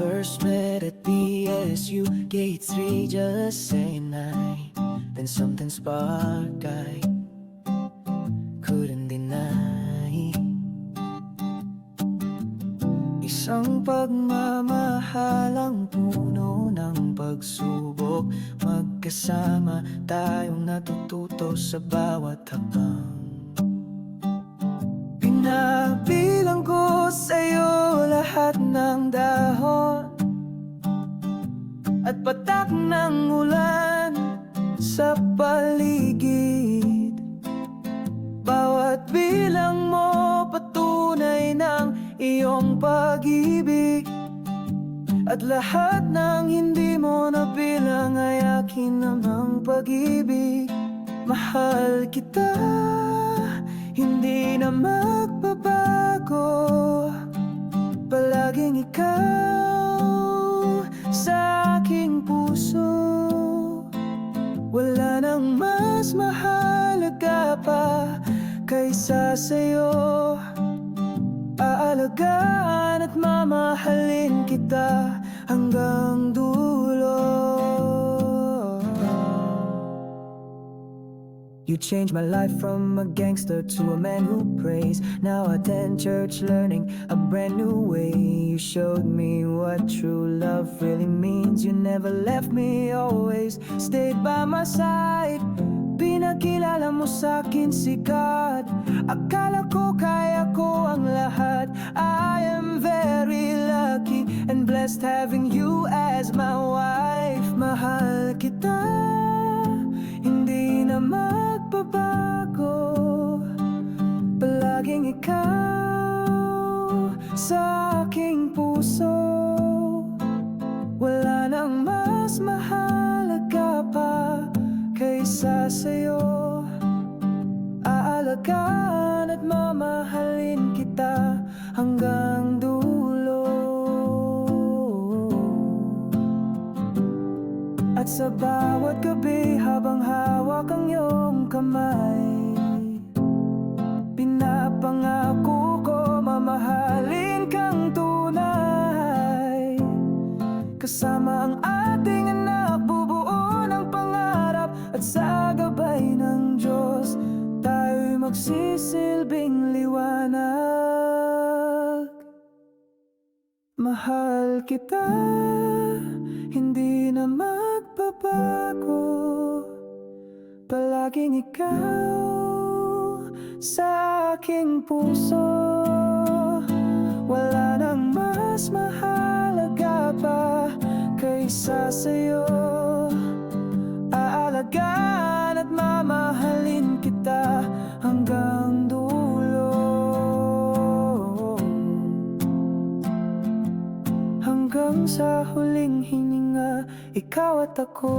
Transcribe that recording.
first met at BSU Gate 3, just saying hi. Then something sparked, I couldn't deny. Isang pagmamahalang puno ng pagsubok. Magkasama tayong natututo sa bawat hakbang. Pinabilang ko sa'yo lahat ng dahon at patak ng ulan sa paligid. Bawat bilang mo patunay ng iyong pag-ibig, at lahat ng hindi mo nabilang ay akin namang pag-ibig. Mahal kita, hindi na magbabago. Palaging ikaw sa aking puso. Wala nang mas mahalaga pa kaysa sa'yo. Aalagaan at mamahalin kita hanggang dulo. You changed my life from a gangster to a man who prays. Now I attend church learning a brand new way. You showed me what true love really means. You never left me, always stayed by my side. Pinakilala mo sa'kin si God. Akala ko kaya ko ang lahat. I am very lucky and blessed having you as my wife. Mahal kita, hindi na magbabago. Palaging ikaw sa aking puso. Wala nang mas mahalaga pa kaysa sa'yo. Aalagaan at mamahalin kita hanggang dulo. At sa bawat gabi habang hawak ang iyong kamay, pinapangako ko mamahalin kang tunay. Kasama ang ating anak, bubuo ng pangarap. At sa gabay ng Diyos, tayo'y magsisilbing liwanag. Mahal kita, hindi na magbabago. Palaging ikaw sa aking puso. Wala nang mas mahalaga pa kaysa sa'yo. Aalagaan at mamahalin kita hanggang dulo. Hanggang sa huling hininga, ikaw at ako.